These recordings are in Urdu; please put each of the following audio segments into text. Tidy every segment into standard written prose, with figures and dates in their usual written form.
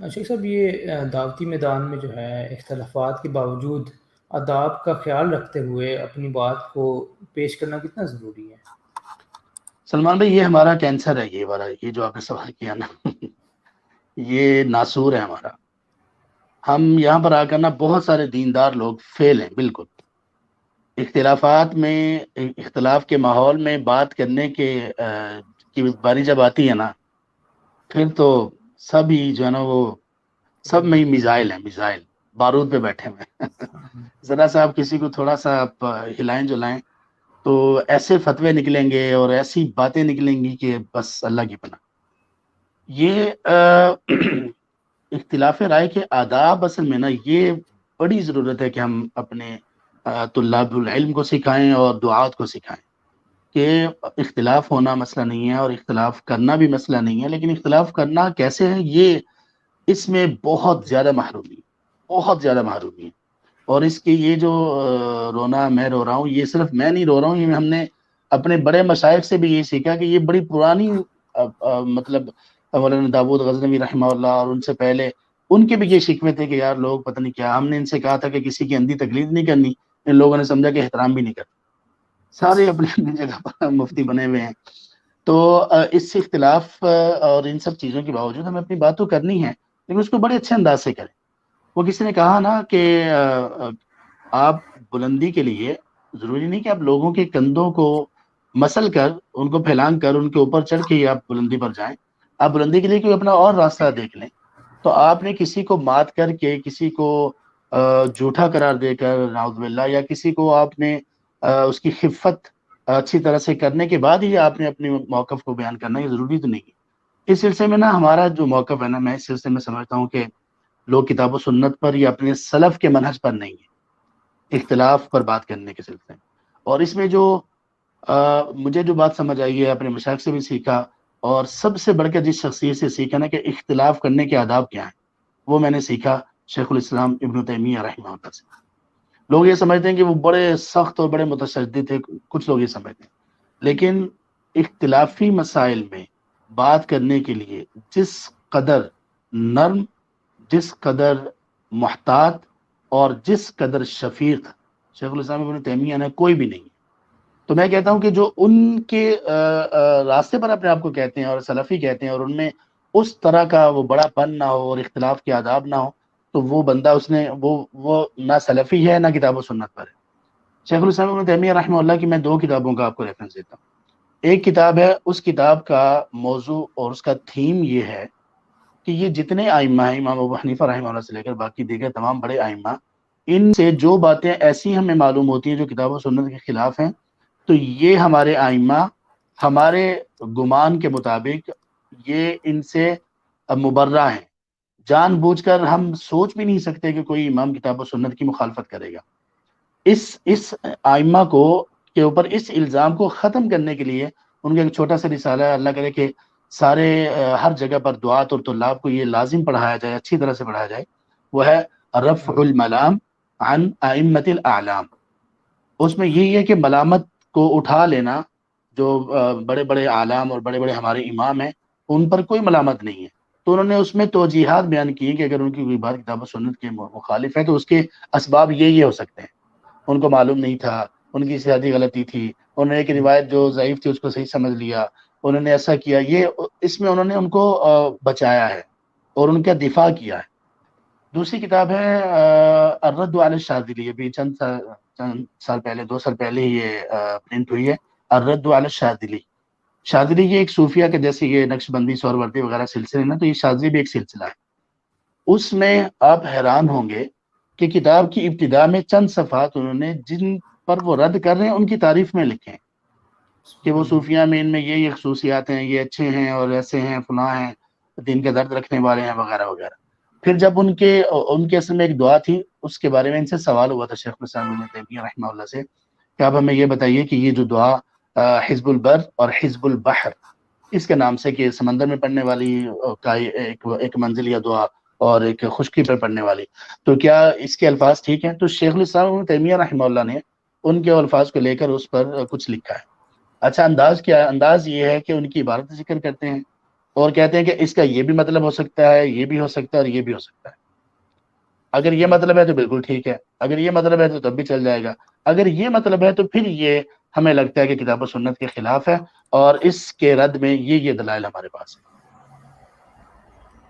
شیخ صاحب، یہ دعوتی میدان میں جو ہے اختلافات کے باوجود آداب کا خیال رکھتے ہوئے اپنی بات کو پیش کرنا کتنا ضروری ہے؟ سلمان بھائی، یہ ہمارا کینسر ہے، یہ والا، یہ جو آپ نے سوال کیا نا یہ ناسور ہے ہمارا. ہم یہاں پر آ کر نا بہت سارے دیندار لوگ فیل ہیں بالکل. اختلافات میں، اختلاف کے ماحول میں بات کرنے کی باری جب آتی ہے نا، پھر تو سب ہی جو ہے نا وہ سب میں ہی میزائل ہیں، میزائل بارود پہ بیٹھے ہوئے ہیں. ذرا سا آپ کسی کو تھوڑا سا آپ ہلائیں جلائیں تو ایسے فتوے نکلیں گے اور ایسی باتیں نکلیں گی کہ بس اللہ کی پناہ. یہ اختلاف رائے کے آداب اصل میں نا یہ بڑی ضرورت ہے کہ ہم اپنے طلاب العلم کو سکھائیں اور دعات کو سکھائیں کہ اختلاف ہونا مسئلہ نہیں ہے اور اختلاف کرنا بھی مسئلہ نہیں ہے، لیکن اختلاف کرنا کیسے ہے، یہ اس میں بہت زیادہ محرومی، بہت زیادہ محرومی ہے. اور اس کی یہ جو رونا میں رو رہا ہوں، یہ صرف میں نہیں رو رہا ہوں، یہ ہم نے اپنے بڑے مشائخ سے بھی یہ سیکھا کہ یہ بڑی پرانی مطلب مولانا داود غزنوی رحمہ اللہ اور ان سے پہلے ان کے بھی یہ شکوے تھے کہ یار لوگ پتہ نہیں کیا. ہم نے ان سے کہا تھا کہ کسی کی اندھی تقلید نہیں کرنی، ان لوگوں نے سمجھا کہ احترام بھی نہیں کرنا. سارے اپنی اپنی جگہ پر مفتی بنے ہوئے ہیں. تو اس سے اختلاف اور ان سب چیزوں کے باوجود ہمیں اپنی بات تو کرنی ہے، لیکن اس کو بڑے اچھے انداز سے کریں. وہ کسی نے کہا نا کہ آپ بلندی کے لیے ضروری نہیں کہ آپ لوگوں کے کندھوں کو مسل کر، ان کو پھیلان کر، ان کے اوپر چڑھ کے ہی آپ بلندی پر جائیں. آپ بلندی کے لیے کوئی اپنا اور راستہ دیکھ لیں. تو آپ نے کسی کو مات کر کے، کسی کو جھوٹا قرار دے کر نعوذ باللہ، یا کسی کو آپ نے اس کی خفت اچھی طرح سے کرنے کے بعد ہی آپ نے اپنے موقف کو بیان کرنا، یہ ضروری تو نہیں ہے. اس سلسلے میں نا ہمارا جو موقف ہے نا، میں اس سلسلے میں سمجھتا ہوں کہ لوگ کتاب و سنت پر یا اپنے سلف کے منہج پر نہیں ہے اختلاف پر بات کرنے کے سلسلے میں. اور اس میں جو مجھے جو بات سمجھ آئی ہے، اپنے مشائخ سے بھی سیکھا، اور سب سے بڑھ کر جس شخصیت سے سیکھا نا کہ اختلاف کرنے کے آداب کیا ہیں، وہ میں نے سیکھا شیخ الاسلام ابن تیمیہ رحمہ اللہ سے. لوگ یہ سمجھتے ہیں کہ وہ بڑے سخت اور بڑے متشدد تھے، کچھ لوگ یہ سمجھتے ہیں، لیکن اختلافی مسائل میں بات کرنے کے لیے جس قدر نرم، جس قدر محتاط اور جس قدر شفیق شیخ الاسلام ابن تیمیہ نے، کوئی بھی نہیں. تو میں کہتا ہوں کہ جو ان کے راستے پر اپنے آپ کو کہتے ہیں اور سلفی کہتے ہیں، اور ان میں اس طرح کا وہ بڑا پن نہ ہو اور اختلاف کے آداب نہ ہو، تو وہ بندہ وہ نہ سلفی ہے نہ کتاب و سنت پر ہے. شیخ الاسلام ابن تیمیہ رحمہ اللہ کی میں 2 کتابوں کا آپ کو ریفرنس دیتا ہوں. ایک کتاب ہے، اس کتاب کا موضوع اور اس کا تھیم یہ ہے کہ یہ جتنے ائمہ ہیں، امام ابو حنیفہ رحمہ اللہ سے لے کر باقی دیگر تمام بڑے ائمہ، ان سے جو باتیں ایسی ہمیں معلوم ہوتی ہیں جو کتاب و سنت کے خلاف ہیں، تو یہ ہمارے ائمہ ہمارے گمان کے مطابق یہ ان سے مبرہ ہیں. جان بوجھ کر ہم سوچ بھی نہیں سکتے کہ کوئی امام کتاب و سنت کی مخالفت کرے گا. اس ائمہ کو کے اوپر اس الزام کو ختم کرنے کے لیے ان کا ایک چھوٹا سا رسالہ ہے. اللہ کرے کہ سارے ہر جگہ پر دعات اور طلاب کو یہ لازم پڑھایا جائے، اچھی طرح سے پڑھایا جائے. وہ ہے رفع الملام عن ائمۃ الاعلام. اس میں یہی ہے کہ ملامت کو اٹھا لینا، جو بڑے بڑے اعلام اور بڑے بڑے ہمارے امام ہیں، ان پر کوئی ملامت نہیں ہے. تو انہوں نے اس میں توجیحات بیان کی کہ اگر ان کی کوئی بات کتاب و سنت کے مخالف ہے تو اس کے اسباب یہ ہو سکتے ہیں. ان کو معلوم نہیں تھا، ان کی اجتہادی غلطی تھی، انہوں نے ایک روایت جو ضعیف تھی اس کو صحیح سمجھ لیا، انہوں نے ایسا کیا. یہ اس میں انہوں نے ان کو بچایا ہے اور ان کا دفاع کیا ہے. دوسری کتاب ہے الرد علی الشاذلی، یہ بھی چند سال پہلے، 2 سال پہلے یہ پرنٹ ہوئی ہے. الرد علی الشاذلی. شاذلی یہ ایک صوفیہ کے جیسے یہ نقش بندی، سہروردی وغیرہ سلسلے نا، تو یہ شاذلی بھی ایک سلسلہ ہے. اس میں آپ حیران ہوں گے کہ کتاب کی ابتدا میں چند صفحات انہوں نے جن پر وہ رد کر رہے ہیں ان کی تعریف میں لکھے ہیں کہ وہ صوفیہ میں ان میں یہ خصوصیات ہیں، یہ اچھے ہیں اور ایسے ہیں، فلاں ہیں، دین کے درد رکھنے والے ہیں وغیرہ وغیرہ. پھر جب ان کے اصل میں ایک دعا تھی، اس کے بارے میں ان سے سوال ہوا تھا شیخ الاسلام ابن تیمیہ رحمہ اللہ سے کہ آپ ہمیں یہ بتائیے کہ یہ جو دعا حزب البر اور حزب البحر اس کے نام سے، کہ سمندر میں پڑنے والی کا ایک منزل یا دعا اور ایک خشکی پر پڑنے والی، تو کیا اس کے الفاظ ٹھیک ہیں؟ تو شیخ الاسلام ابن تیمیہ رحمہ اللہ نے ان کے الفاظ کو لے کر اس پر کچھ لکھا ہے. اچھا، انداز کیا ہے؟ انداز یہ ہے کہ ان کی عبارت ذکر کرتے ہیں، اور کہتے ہیں کہ اس کا یہ بھی مطلب ہو سکتا ہے، یہ بھی ہو سکتا ہے اور یہ بھی ہو سکتا ہے. اگر یہ مطلب ہے تو بالکل ٹھیک ہے، اگر یہ مطلب ہے تو تب بھی چل جائے گا، اگر یہ مطلب ہے تو پھر یہ ہمیں لگتا ہے کہ کتاب و سنت کے خلاف ہے، اور اس کے رد میں یہ دلائل ہمارے پاس ہیں.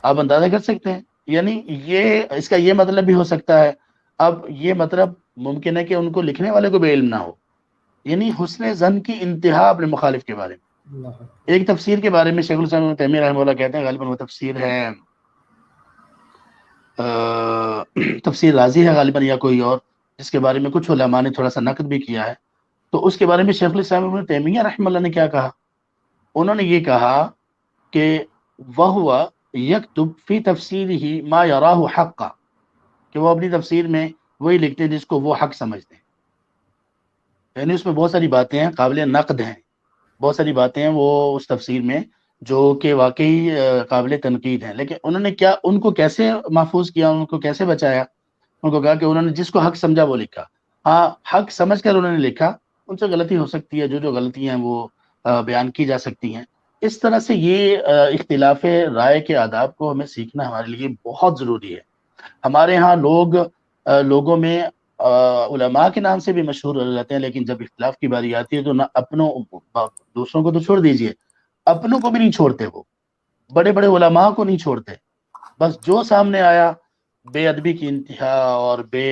آپ اندازہ کر سکتے ہیں، یعنی یہ اس کا یہ مطلب بھی ہو سکتا ہے. اب یہ مطلب ممکن ہے کہ ان کو لکھنے والے کو بھی علم نہ ہو، یعنی حسن ظن کی انتہا اپنے مخالف کے بارے میں. اللہ ایک تفسیر کے بارے میں شیخ الاسلام ابن تیمیہ رحمہ اللہ کہتے ہیں، غالباً وہ تفسیر ہے تفسیر رازی ہے غالباً یا کوئی اور، جس کے بارے میں کچھ علماء نے تھوڑا سا نقد بھی کیا ہے. تو اس کے بارے میں شیخ الاسلام ابن تیمیہ رحمہ اللہ نے کیا کہا؟ انہوں نے یہ کہا کہ وَهُوَ يَكْتُبْ فِي تَفْسِيرِهِ مَا يَرَاهُ حَقًّا، کہ وہ اپنی تفسیر میں وہی لکھتے ہیں جس کو وہ حق سمجھتے ہیں. یعنی اس میں بہت ساری باتیں ہیں قابل نقد ہیں، بہت ساری باتیں ہیں وہ اس تفسیر میں جو کہ واقعی قابل تنقید ہیں. لیکن انہوں نے کیا، ان کو کیسے محفوظ کیا، ان کو کیسے بچایا؟ ان کو کہا کہ انہوں نے جس کو حق سمجھا وہ لکھا. ہاں، حق سمجھ کر انہوں نے لکھا، ان سے غلطی ہو سکتی ہے، جو غلطیاں ہیں وہ بیان کی جا سکتی ہیں. اس طرح سے یہ اختلاف رائے کے آداب کو ہمیں سیکھنا ہمارے لیے بہت ضروری ہے. ہمارے ہاں لوگوں میں علماء کے نام سے بھی مشہور ہو جاتے ہیں، لیکن جب اختلاف کی باری آتی ہے تو نہ دوسروں کو تو چھوڑ دیجئے، اپنوں کو بھی نہیں چھوڑتے. وہ بڑے بڑے علماء کو نہیں چھوڑتے، بس جو سامنے آیا بے ادبی کی انتہا اور بے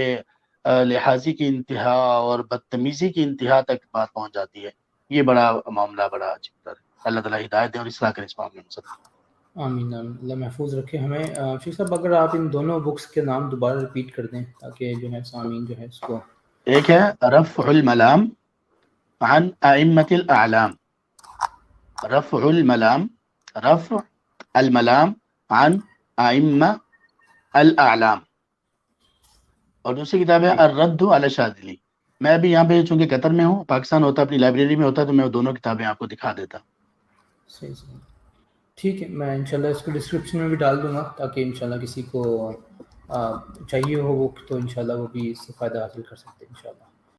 لحاظی کی انتہا اور بدتمیزی کی انتہا تک بات پہنچ جاتی ہے. یہ بڑا معاملہ بڑا عجیب تر ہے. اللہ تعالیٰ ہدایت دے اور اصلاح کرے اس معاملے میں سب. آمین آمین، اللہ محفوظ رکھے ہمیں. شیخ صاحب اگر آپ ان دونوں بکس کے نام دوبارہ ریپیٹ کر دیں تاکہ جو ہے سامعین جو ہے اس کو. ایک ہے رفع الملام عن ائمۃ الاعلام، رفع الملام عن ائمہ الاعلام، اور دوسری کتاب ہے الرد علی الشاذلی. میں ابھی یہاں پہ چونکہ قطر میں ہوں، پاکستان ہوتا اپنی لائبریری میں ہوتا تو میں دونوں کتابیں آپ کو دکھا دیتا. صحیح صحیح، ٹھیک ہے. میں انشاءاللہ اس کو ڈسکرپشن میں بھی ڈال دوں گا تاکہ انشاءاللہ کسی کو چاہیے ہو وہ تو انشاءاللہ وہ بھی اس سے فائدہ حاصل کر سکتے ہیں انشاءاللہ.